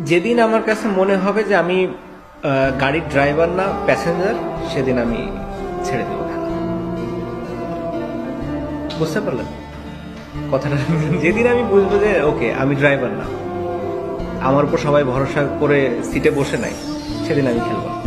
যেদিন আমার কাছে মনে হবে যে আমি গাড়ির ড্রাইভার না প্যাসেঞ্জার, সেদিন আমি ছেড়ে দেবো খেলা। বুঝতে পারলেন কথাটা? যেদিন আমি বুঝবো যে ওকে আমি ড্রাইভার না, আমার উপর সবাই ভরসা করে সিটে বসে নাই, সেদিন আমি খেলবো না।